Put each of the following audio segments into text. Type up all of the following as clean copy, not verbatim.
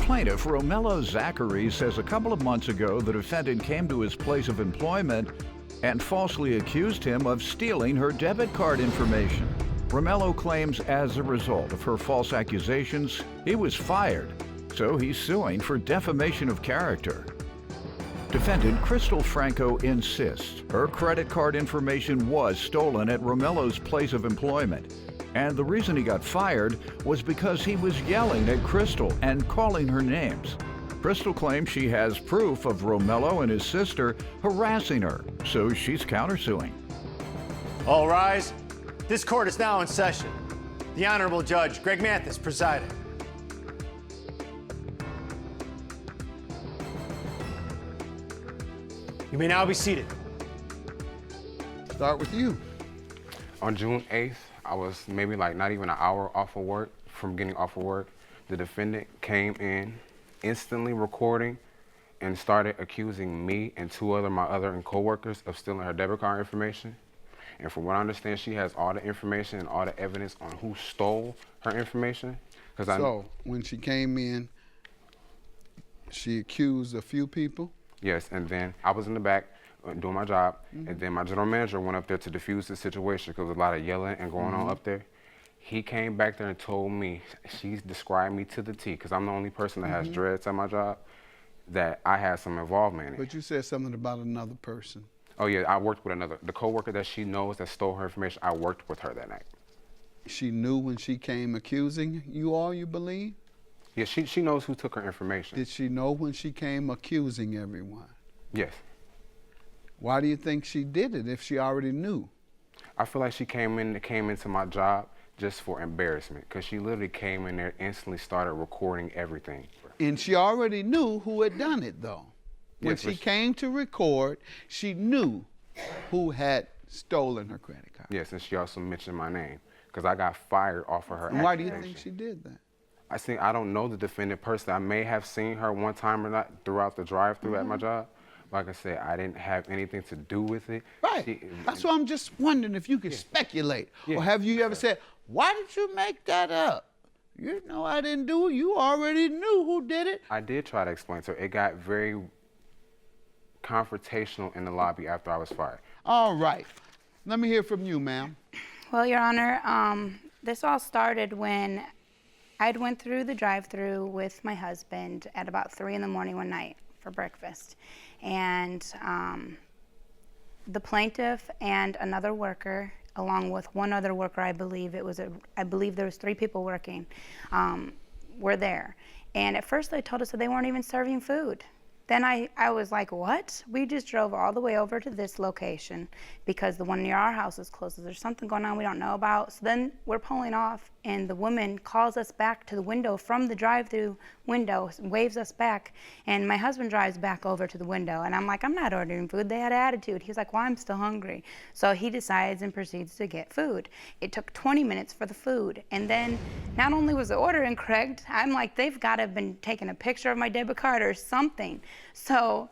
plaintiff, Romello Zachary, says a couple of months ago the defendant came to his place of employment and falsely accused him of stealing her debit card information. Romello claims as a result of her false accusations, he was fired, so he's suing for defamation of character. Defendant Crystal Franco insists her credit card information was stolen at Romello's place of employment, and the reason he got fired was because he was yelling at Crystal and calling her names. Crystal claims she has proof of Romello and his sister harassing her, so she's countersuing. All rise. This court is now in session. The Honorable Judge Greg Mathis presiding. You may now be seated. Start with you. On June 8th, I was maybe like not even an hour off of work from getting off of work. The defendant came in, instantly recording, and started accusing me and my other coworkers of stealing her debit card information. And from what I understand, she has all the information and all the evidence on who stole her information. So when she came in, she accused a few people? Yes, and then I was in the back doing my job, and then my general manager went up there to defuse the situation because there was a lot of yelling and going on up there. He came back there and told me, she described me to the T, because I'm the only person that has dreads at my job, that I had some involvement in it. But you said something about another person. Oh yeah, I worked with the coworker that she knows that stole her information. I worked with her that night. She knew when she came accusing you all, you believe? Yeah, she knows who took her information. Did she know when she came accusing everyone? Yes. Why do you think she did it if she already knew? I feel like she came into my job just for embarrassment, because she literally came in there, instantly started recording everything. And she already knew who had done it, though. When Yes, she came to record, she knew who had stolen her credit card. Yes, and she also mentioned my name, because I got fired off of her And why do you accusation. think she did that? I don't know the defendant personally. I may have seen her one time or not throughout the drive-through at my job. Like I said, I didn't have anything to do with it. Right. That's why I'm just wondering if you could speculate. Yeah. Or have you ever said, why did you make that up? You know I didn't do it. You already knew who did it. I did try to explain to her. It got very confrontational in the lobby after I was fired. All right. Let me hear from you, ma'am. Well, Your Honor, this all started when I'd went through the drive-through with my husband at about 3 in the morning one night for breakfast. And the plaintiff and another worker, along with one other worker, I believe there was 3 people working, were there. And at first they told us that they weren't even serving food. Then I was like, what? We just drove all the way over to this location because the one near our house is closed. There's something going on we don't know about. So then we're pulling off, and the woman calls us back to the window from the drive-through window, waves us back, and my husband drives back over to the window. And I'm like, I'm not ordering food. They had attitude. He's like, well, I'm still hungry. So he decides and proceeds to get food. It took 20 minutes for the food. And then not only was the order incorrect, I'm like, they've got to have been taking a picture of my debit card or something. So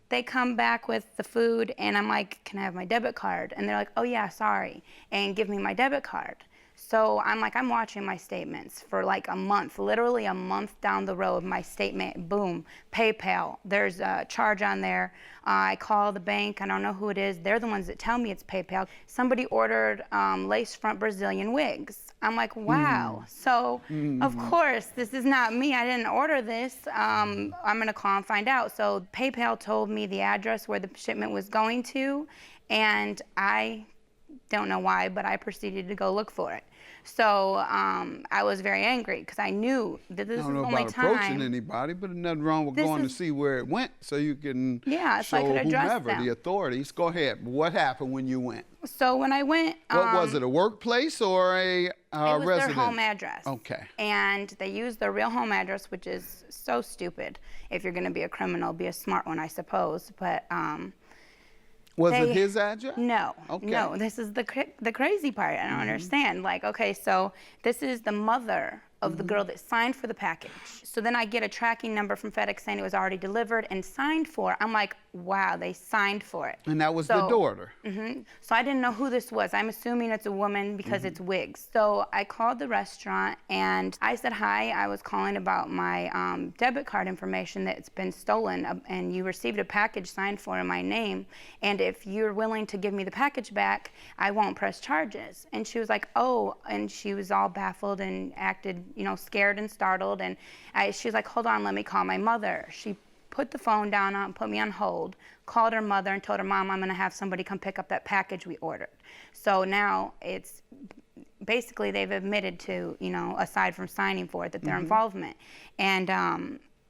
they come back with the food, and I'm like, can I have my debit card? And they're like, oh yeah, sorry, and give me my debit card. So I'm like, I'm watching my statements for like a month, literally a month down the road, my statement, boom, PayPal, there's a charge on there. I call the bank, I don't know who it is, they're the ones that tell me it's PayPal. Somebody ordered lace front Brazilian wigs. I'm like, wow. So, of course, this is not me. I didn't order this. I'm going to call and find out. So PayPal told me the address where the shipment was going to, and I don't know why, but I proceeded to go look for it. So I was very angry because I knew that this was the only time. I don't know about approaching anybody, but there's nothing wrong with going to see where it went so you can so I could address whomever, them. the authorities. Go ahead. What happened when you went? So when I went... What was it, a workplace or a it was residence? their home address. Okay. And they used their real home address, which is so stupid. If you're going to be a criminal, be a smart one, I suppose. But... Was it his address? No. Okay. No, this is the crazy part. I don't understand. Like, okay, so this is the mother of the girl that signed for the package. So then I get a tracking number from FedEx saying it was already delivered and signed for. I'm like, wow, they signed for it. And that was the daughter. So I didn't know who this was. I'm assuming it's a woman because it's wigs. So I called the restaurant and I said, hi, I was calling about my debit card information that's been stolen, and you received a package signed for in my name, and if you're willing to give me the package back, I won't press charges. And she was like, oh, and she was all baffled and acted, you know, scared and startled, and she was like, hold on, let me call my mother. She put the phone down, put me on hold, called her mother and told her, Mom, I'm gonna have somebody come pick up that package we ordered. So now it's basically they've admitted to, you know, aside from signing for it, that their involvement. And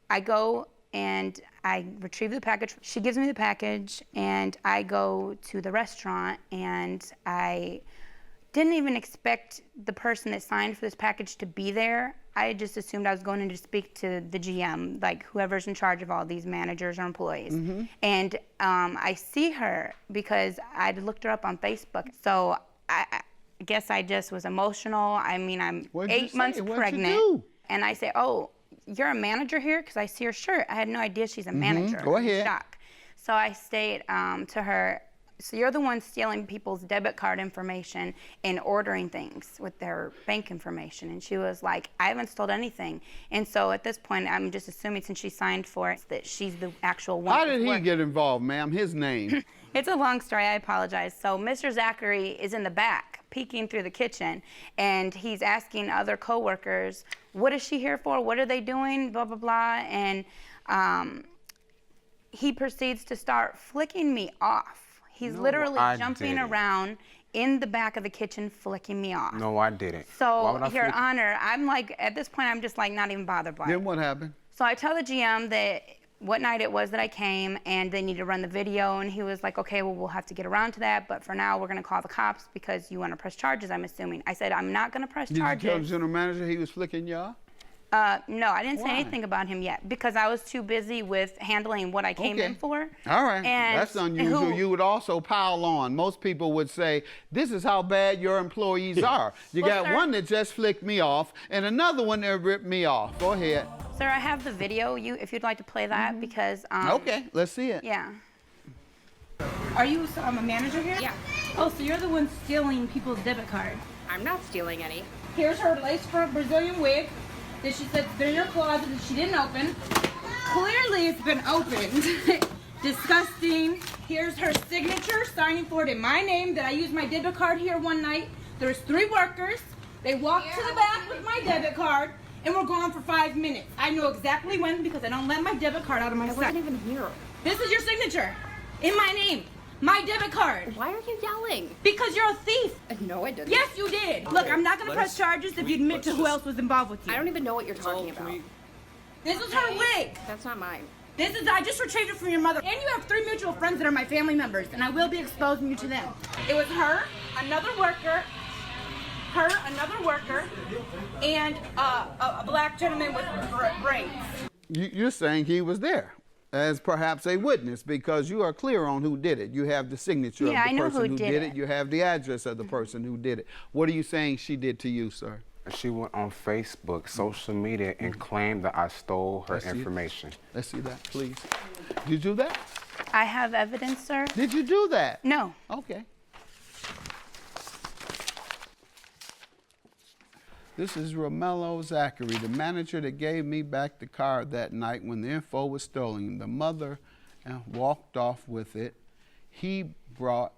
I go and I retrieve the package. She gives me the package and I go to the restaurant, and I didn't even expect the person that signed for this package to be there. I just assumed I was going in to speak to the GM, like whoever's in charge of all these managers or employees. And I see her because I'd looked her up on Facebook. So I guess I just was emotional. I mean, I'm 8 months pregnant. And I say, oh, you're a manager here? Because I see her shirt. I had no idea she's a manager. Go ahead. Shock. So I stayed to her, so you're the one stealing people's debit card information and ordering things with their bank information. And she was like, I haven't stolen anything. And so at this point, I'm just assuming since she signed for it, that she's the actual one. How did he get involved, ma'am? His name? It's a long story, I apologize. So Mr. Zachary is in the back, peeking through the kitchen, and he's asking other coworkers, what is she here for? What are they doing? Blah, blah, blah. And he proceeds to start flicking me off. He's literally jumping around in the back of the kitchen, flicking me off. No, I didn't. So, Your Honor, I'm like, at this point, I'm just like not even bothered by it. Then what happened? So I tell the GM that what night it was that I came, and they need to run the video, and he was like, okay, well, we'll have to get around to that, but for now, we're gonna call the cops because you wanna press charges, I'm assuming. I said, I'm not gonna press charges. Did you tell the general manager he was flicking y'all? No, I didn't say anything about him yet because I was too busy with handling what I came in for. All right, and that's unusual. You would also pile on. Most people would say, this is how bad your employees are. You got sir, one that just flicked me off and another one that ripped me off. Go ahead. Sir, I have the video, if you'd like to play that because... okay, let's see it. Yeah. Are you a manager here? Yeah. Oh, so you're the one stealing people's debit card. I'm not stealing any. Here's her lace front Brazilian wig that she said has been in her closet that she didn't open. Clearly it's been opened. Disgusting. Here's her signature signing for it in my name that I used my debit card here one night. There's 3 workers. They walked to the back with my debit card and were gone for 5 minutes. I know exactly when because I don't let my debit card out of my I sack. wasn't even here. This is your signature in my name. My debit card. Why are you yelling? Because you're a thief. No, I didn't. Yes, you did. Look, I'm not going to press charges if you admit to who else was involved with you. I don't even know what you're talking about. This is her wig. That's not mine. I just retrieved it from your mother. And you have 3 mutual friends that are my family members, and I will be exposing you to them. It was her, another worker, and a black gentleman with braids. You're saying he was there as perhaps a witness because you are clear on who did it. You have the signature of the person who did it. You have the address of the person who did it. What are you saying she did to you, sir? She went on Facebook, social media, and claimed that I stole her information. Let's see that, please. Did you do that? I have evidence, sir. Did you do that? No. Okay. This is Romello Zachary, the manager that gave me back the card that night when the info was stolen. The mother walked off with it. He brought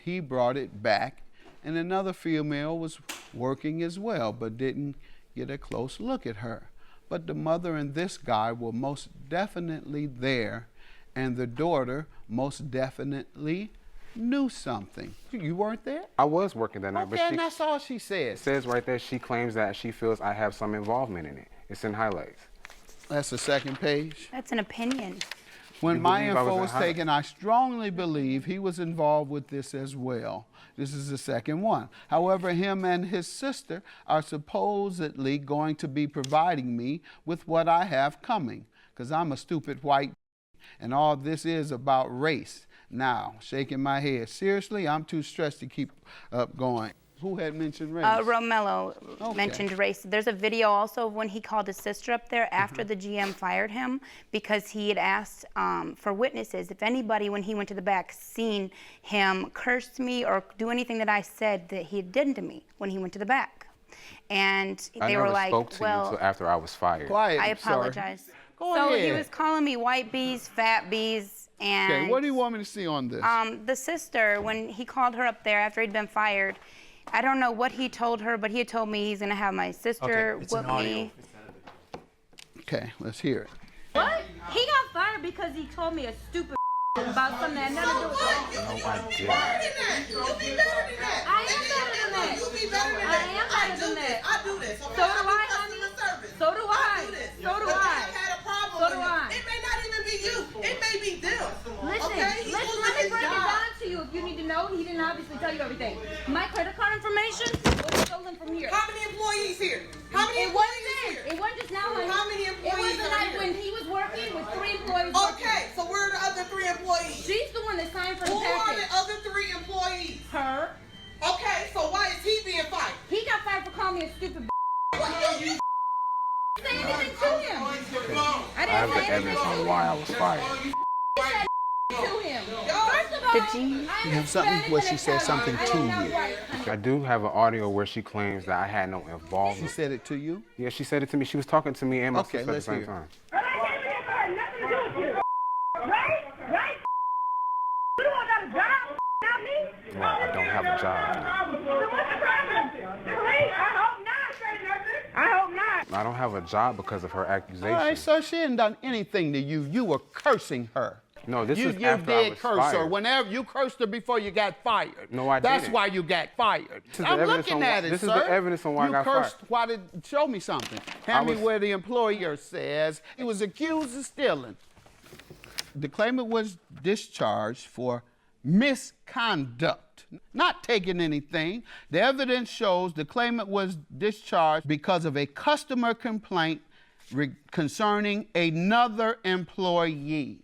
it back, and another female was working as well, but didn't get a close look at her. But the mother and this guy were most definitely there, and the daughter most definitely knew something. You weren't there? I was working that night, Okay, and that's all she said. It says right there she claims that she feels I have some involvement in it. It's in highlights. That's the second page. That's an opinion. When my info was taken, I strongly believe he was involved with this as well. This is the second one. However, him and his sister are supposedly going to be providing me with what I have coming, because I'm a stupid white, and all this is about race. Now, shaking my head. Seriously, I'm too stressed to keep up going. Who had mentioned race? Romello Okay. mentioned race. There's a video also of when he called his sister up there after the GM fired him because he had asked for witnesses. If anybody, when he went to the back, seen him curse me or do anything that I said that he did to me when he went to the back. And they were like, spoke to you well, until after I was fired. Quiet, I sir. apologize. Go so ahead. he was calling me white bees, fat bees, and Okay, what do you want me to see on this? the sister, when he called her up there after he'd been fired, I don't know what he told her, but he had told me he's gonna have my sister whip me. Okay, let's hear it. What? He got fired because he told me a stupid about something that had nothing to do with it. No, I didn't. You be better than that. I am better than that. You be better than I that. am better than that. I do this. Okay? So do I, do honey. customer service. So do I. do this. So do But I. I've had a problem So with do it. I. It may not even be you. It may be them. Listen, Okay? He's let losing me his break it job. down to you if you need to know. He didn't obviously tell you everything. My credit card information was stolen from here. How many employees here? How many It wasn't employees then. here? It wasn't just now, honey. How many It employees was the are night here? when he was working with 3 employees. Okay, so where are the other 3 employees? She's the one that signed for Who the are package. the other 3 employees? Her. Okay, so why is he being fired? He got fired for calling me a stupid What did you say anything to him. I I didn't have say the evidence anything on why I was fired. to him. First of all, Did you have something where she said something to you? I do have an audio where she claims that I had no She involvement. said it to you? Yeah, she said it to me. She was talking to me and my Okay, sister at the let's same hear it. time. But I came in here for nothing to do with you. Right? Right? You don't got a job, not me. Well, I don't have a job. So what's the problem? Please, I hope not. I hope not. I don't have a job because of her accusation. All right, sir, she hadn't done anything to you. You were cursing her. No, this you is after I did was curse her. fired. Whenever you cursed her before you got fired. No, I That's didn't. why you got fired. This is the I'm evidence looking on at why- it, this sir. is the evidence on why I you got cursed. fired. Why did show me something? Hand me was- where the employer says he was accused of stealing. The claimant was discharged for misconduct, not taking anything. The evidence shows the claimant was discharged because of a customer complaint concerning another employee.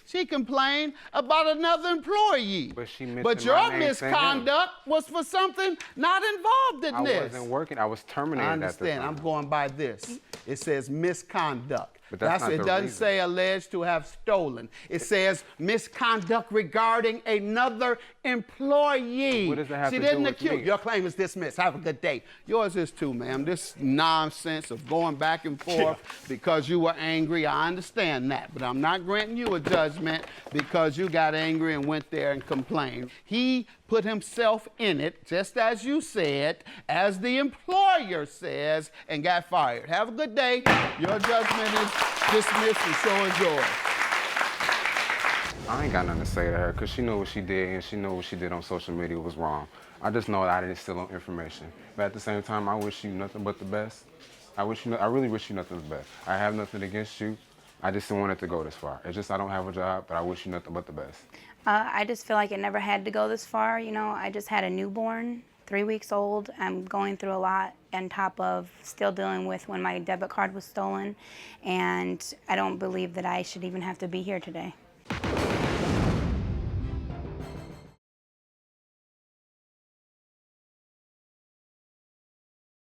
She complained about another employee. But she mentioned But your my name, saying him. misconduct was for something not involved in I this. wasn't working. I was terminated I at the understand. time. I'm going by this. It says misconduct. But that's not it the doesn't reason. say alleged to have stolen. It says misconduct regarding another employee. What does that have she to do didn't with accuse. me? Your claim is dismissed. Have a good day. Yours is too, ma'am. This nonsense of going back and forth because you were angry. I understand that, but I'm not granting you a judgment because you got angry and went there and complained. He put himself in it, just as you said, as the employer says, and got fired. Have a good day. Your judgment is dismissed, and so is yours. I ain't got nothing to say to her because she knew what she did and she knew what she did on social media was wrong. I just know that I didn't steal information. But at the same time, I wish you nothing but the best. I really wish you nothing but the best. I have nothing against you. I just didn't want it to go this far. It's just I don't have a job, but I wish you nothing but the best. I just feel like it never had to go this far. You know, I just had a newborn, 3 weeks old. I'm going through a lot on top of still dealing with when my debit card was stolen. And I don't believe that I should even have to be here today.